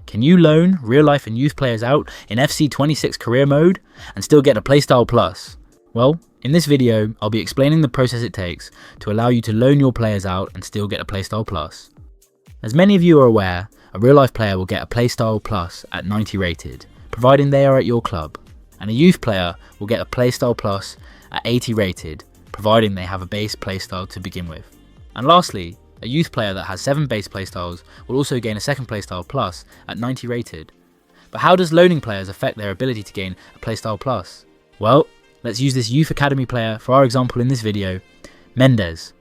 Can you loan real life and youth players out in FC26 Career mode and still get a Playstyle Plus? Well, in this video, I'll be explaining the process it takes to allow you to loan your players out and still get a Playstyle Plus. As many of you are aware, a real life player will get a Playstyle Plus at 90 rated, providing they are at your club, and a youth player will get a Playstyle Plus at 80 rated, providing they have a base playstyle to begin with. And lastly, a youth player that has 7 base playstyles will also gain a second Playstyle Plus at 90 rated. But how does loaning players affect their ability to gain a Playstyle Plus? Well, let's use this youth academy player for our example in this video, Mendes.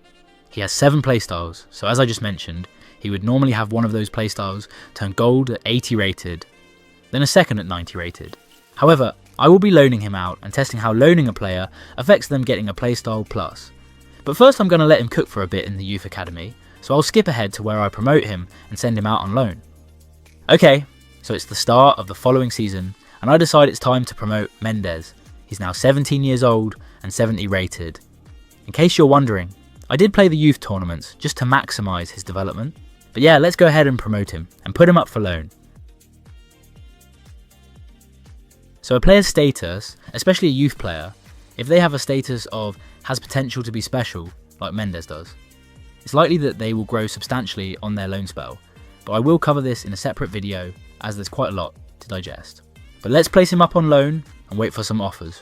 He has 7 playstyles, so as I just mentioned, he would normally have one of those playstyles turn gold at 80 rated, then a second at 90 rated. However, I will be loaning him out and testing how loaning a player affects them getting a Playstyle Plus. But first I'm going to let him cook for a bit in the youth academy, so I'll skip ahead to where I promote him and send him out on loan. Okay, so it's the start of the following season and I decide it's time to promote Mendes. He's now 17 years old and 70 rated. In case you're wondering, I did play the youth tournaments just to maximise his development. But yeah, let's go ahead and promote him and put him up for loan. So a player's status, especially a youth player, if they have a status of has potential to be special, like Mendes does, it's likely that they will grow substantially on their loan spell, but I will cover this in a separate video as there's quite a lot to digest. But let's place him up on loan and wait for some offers.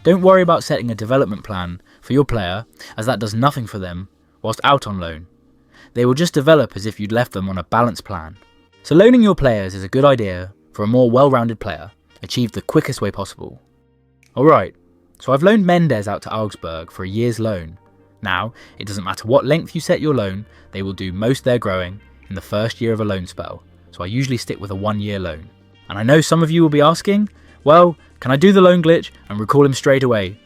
Don't worry about setting a development plan for your player, as that does nothing for them whilst out on loan. They will just develop as if you'd left them on a balanced plan. So loaning your players is a good idea for a more well-rounded player, achieved the quickest way possible. Alright, so I've loaned Mendes out to Augsburg for a year's loan. Now, it doesn't matter what length you set your loan, they will do most of their growing in the first year of a loan spell, so I usually stick with a 1-year loan. And I know some of you will be asking, well, can I do the loan glitch and recall him straight away?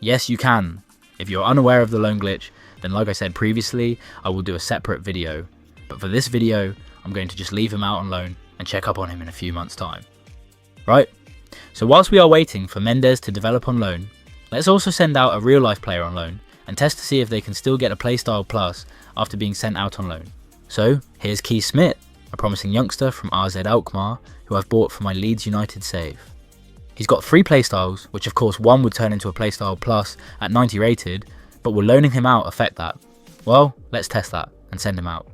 Yes, you can. If you're unaware of the loan glitch, then like I said previously, I will do a separate video. But for this video, I'm going to just leave him out on loan and check up on him in a few months' time. Right, so whilst we are waiting for Mendes to develop on loan, let's also send out a real life player on loan and test to see if they can still get a Playstyle Plus after being sent out on loan. So here's Keith Smith, a promising youngster from AZ Alkmaar who I've bought for my Leeds United save. He's got 3 playstyles, which of course one would turn into a Playstyle Plus at 90 rated, but will loaning him out affect that? Well, let's test that and send him out.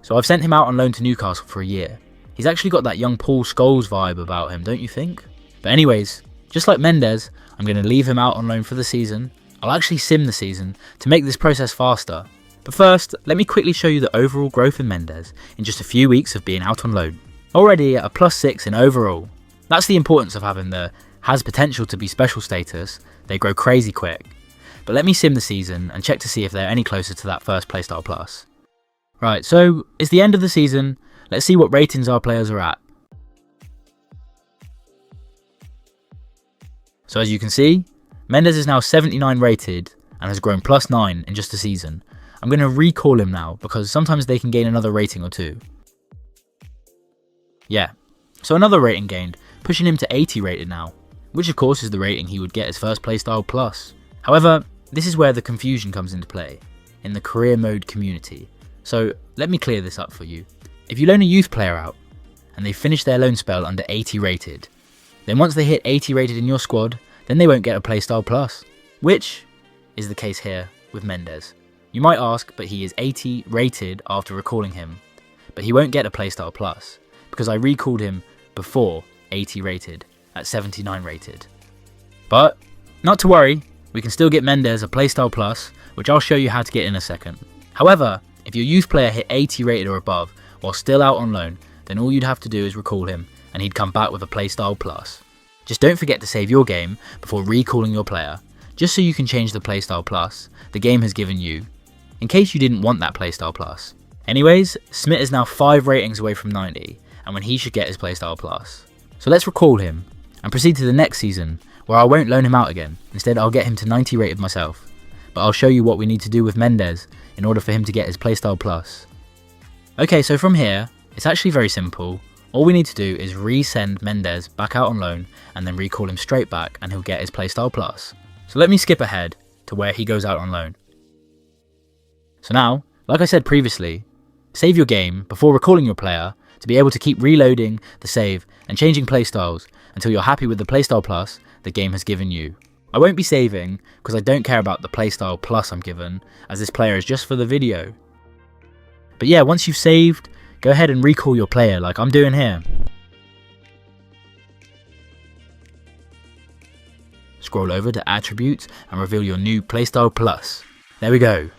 So I've sent him out on loan to Newcastle for a year. He's actually got that young Paul Scholes vibe about him, don't you think? But anyways, just like Mendes, I'm going to leave him out on loan for the season. I'll actually sim the season to make this process faster. But first, let me quickly show you the overall growth in Mendes in just a few weeks of being out on loan. Already at a +6 in overall. That's the importance of having the has potential to be special status. They grow crazy quick. But let me sim the season and check to see if they're any closer to that first Playstyle Plus. Right, so it's the end of the season. Let's see what ratings our players are at. So as you can see, Mendes is now 79 rated and has grown +9 in just a season. I'm going to recall him now because sometimes they can gain another rating or two. Yeah, so another rating gained, pushing him to 80 rated now, which of course is the rating he would get as first Playstyle Plus. However, this is where the confusion comes into play, in the career mode community. So let me clear this up for you. If you loan a youth player out, and they finish their loan spell under 80 rated, then once they hit 80 rated in your squad, then they won't get a Playstyle Plus, which is the case here with Mendes. You might ask, but he is 80 rated after recalling him, but he won't get a Playstyle Plus, because I recalled him before 80 rated, at 79 rated. But, not to worry, we can still get Mendes a Playstyle Plus, which I'll show you how to get in a second. However, if your youth player hit 80 rated or above, while still out on loan, then all you'd have to do is recall him, and he'd come back with a Playstyle Plus. Just don't forget to save your game before recalling your player, just so you can change the Playstyle Plus the game has given you, in case you didn't want that Playstyle Plus. Anyways, Smith is now 5 ratings away from 90, and when he should get his Playstyle Plus. So let's recall him, and proceed to the next season, where I won't loan him out again, instead I'll get him to 90 rated myself. But I'll show you what we need to do with Mendes in order for him to get his Playstyle Plus. Okay, so from here, it's actually very simple. All we need to do is resend Mendes back out on loan and then recall him straight back and he'll get his Playstyle Plus. So let me skip ahead to where he goes out on loan. So now, like I said previously, Save your game before recalling your player to be able to keep reloading the save and changing playstyles until you're happy with the playstyle plus the game has given you. I won't be saving because I don't care about the playstyle plus I'm given, as this player is just for the video. But yeah, once you've saved, go ahead and recall your player like I'm doing here. Scroll over to attributes and reveal your new playstyle plus. There we go.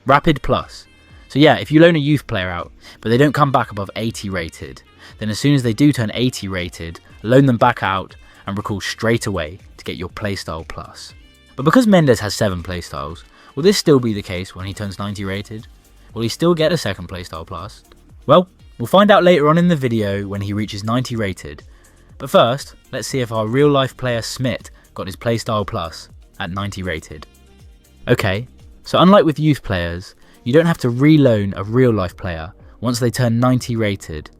Rapid plus. So yeah, if you loan a youth player out, but they don't come back above 80 rated, then as soon as they do turn 80 rated, loan them back out and recall straight away to get your playstyle plus. But because Mendes has 7 playstyles, will this still be the case when he turns 90 rated? Will he still get a second playstyle plus? Well, we'll find out later on in the video when he reaches 90 rated. But first, let's see if our real life player Smith got his playstyle plus at 90 rated. Okay, so unlike with youth players, you don't have to reloan a real life player once they turn 90 rated.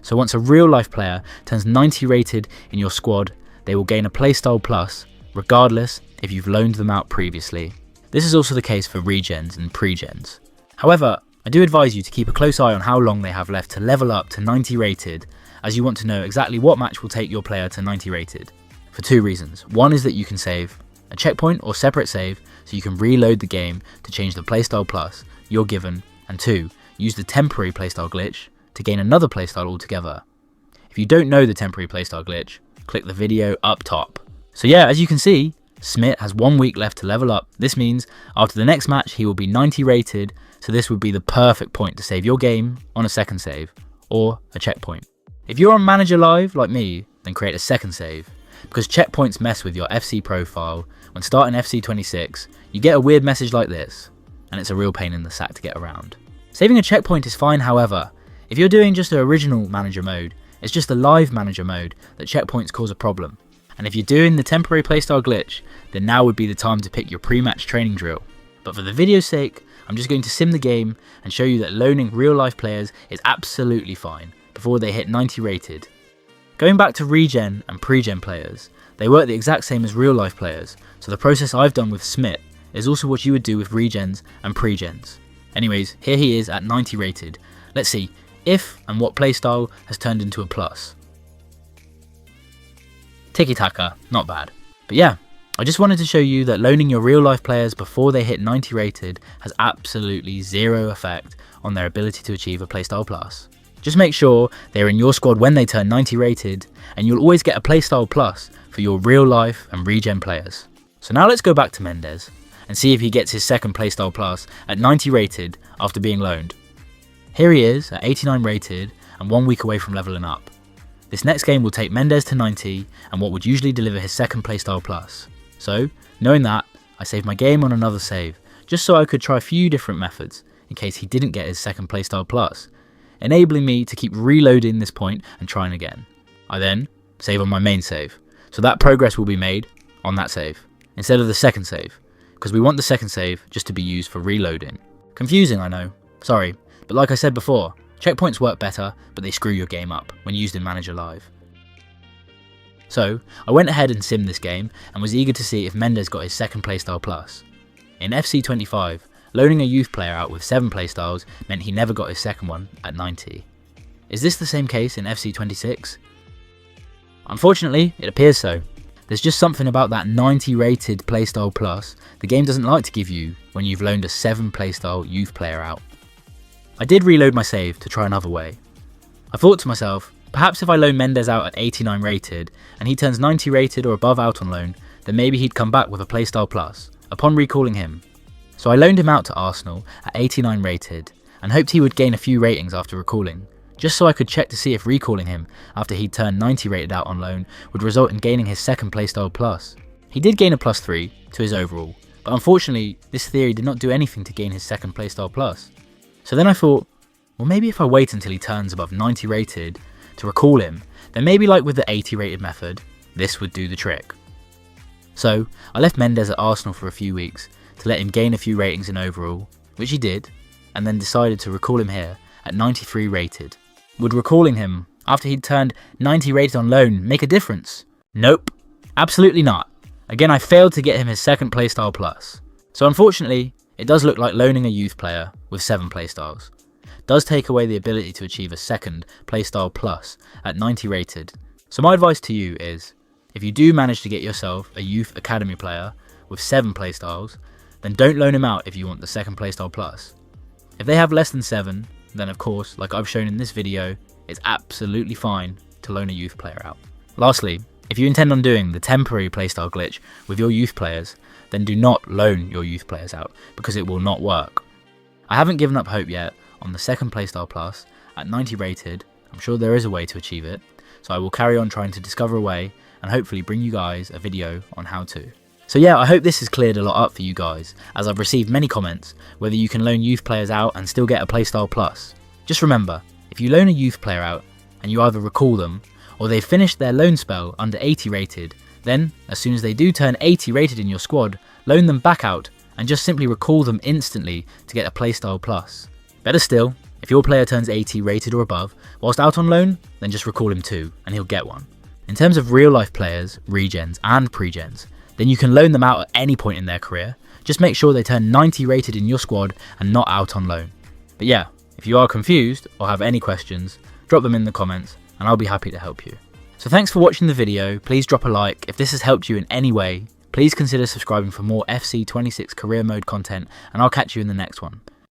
So once a real life player turns 90 rated in your squad, they will gain a playstyle plus regardless if you've loaned them out previously. This is also the case for regens and pregens. However, I do advise you to keep a close eye on how long they have left to level up to 90 rated, as you want to know exactly what match will take your player to 90 rated. For 2 reasons. One is that you can save a checkpoint or separate save so you can reload the game to change the playstyle plus you're given, and 2, use the temporary playstyle glitch to gain another playstyle altogether. If you don't know the temporary playstyle glitch, click the video up top. So yeah, as you can see, Smith has 1 week left to level up. This means after the next match he will be 90 rated, so this would be the perfect point to save your game on a second save or a checkpoint. If you're on Manager Live like me, then create a second save, because checkpoints mess with your FC profile. When starting FC26, you get a weird message like this, and it's a real pain in the sack to get around. Saving a checkpoint is fine, however, if you're doing just the original manager mode, it's just the live manager mode that checkpoints cause a problem. And if you're doing the temporary playstyle glitch, then now would be the time to pick your pre-match training drill. But for the video's sake, I'm just going to sim the game and show you that loaning real life players is absolutely fine before they hit 90 rated. Going back to regen and pregen players, they work the exact same as real life players, so the process I've done with Smith is also what you would do with regens and pregens. Anyways, here he is at 90 rated. Let's see if and what playstyle has turned into a plus. Tiki-taka, not bad. But yeah, I just wanted to show you that loaning your real life players before they hit 90 rated has absolutely zero effect on their ability to achieve a playstyle plus. Just make sure they're in your squad when they turn 90 rated, and you'll always get a playstyle plus for your real life and regen players. So now let's go back to Mendes and see if he gets his second playstyle plus at 90 rated after being loaned. Here he is at 89 rated and 1 week away from leveling up. This next game will take Mendes to 90 and what would usually deliver his second playstyle plus. So, knowing that, I saved my game on another save, just so I could try a few different methods in case he didn't get his second playstyle plus, enabling me to keep reloading this point and trying again. I then save on my main save, so that progress will be made on that save, instead of the second save, because we want the second save just to be used for reloading. Confusing, I know, sorry, but like I said before, checkpoints work better, but they screw your game up when used in Manager Live. So, I went ahead and simmed this game and was eager to see if Mendes got his second playstyle plus. In FC25, loaning a youth player out with 7 playstyles meant he never got his second one at 90. Is this the same case in FC26? Unfortunately, it appears so. There's just something about that 90 rated playstyle plus the game doesn't like to give you when you've loaned a 7 playstyle youth player out. I did reload my save to try another way. I thought to myself, perhaps if I loan Mendes out at 89 rated and he turns 90 rated or above out on loan, then maybe he'd come back with a playstyle plus upon recalling him. So I loaned him out to Arsenal at 89 rated and hoped he would gain a few ratings after recalling, just so I could check to see if recalling him after he'd turned 90 rated out on loan would result in gaining his second playstyle plus. He did gain a +3 to his overall, but unfortunately this theory did not do anything to gain his second playstyle plus. So then I thought, well, maybe if I wait until he turns above 90 rated to recall him, then maybe like with the 80 rated method, this would do the trick. So I left Mendes at Arsenal for a few weeks to let him gain a few ratings in overall, which he did, and then decided to recall him here at 93 rated. Would recalling him after he'd turned 90 rated on loan make a difference? Nope, absolutely not. Again, I failed to get him his second playstyle plus. So unfortunately, it does look like loaning a youth player with 7 playstyles. does take away the ability to achieve a second Playstyle Plus at 90 rated. So my advice to you is, if you do manage to get yourself a youth academy player with 7 playstyles, then don't loan him out if you want the second Playstyle Plus. If they have less than 7, then of course, like I've shown in this video, it's absolutely fine to loan a youth player out. Lastly, if you intend on doing the temporary playstyle glitch with your youth players, then do not loan your youth players out, because it will not work. I haven't given up hope yet on the second Playstyle Plus at 90 rated. I'm sure there is a way to achieve it, so I will carry on trying to discover a way and hopefully bring you guys a video on how to. So yeah, I hope this has cleared a lot up for you guys, as I've received many comments whether you can loan youth players out and still get a Playstyle Plus. Just remember, if you loan a youth player out and you either recall them or they've finished their loan spell under 80 rated, then as soon as they do turn 80 rated in your squad, loan them back out and just simply recall them instantly to get a Playstyle Plus. Better still, if your player turns 80 rated or above whilst out on loan, then just recall him too and he'll get one. In terms of real life players, regens and pregens, then you can loan them out at any point in their career. Just make sure they turn 90 rated in your squad and not out on loan. But yeah, if you are confused or have any questions, drop them in the comments and I'll be happy to help you. So thanks for watching the video. Please drop a like. If this has helped you in any way, please consider subscribing for more FC26 career mode content, and I'll catch you in the next one.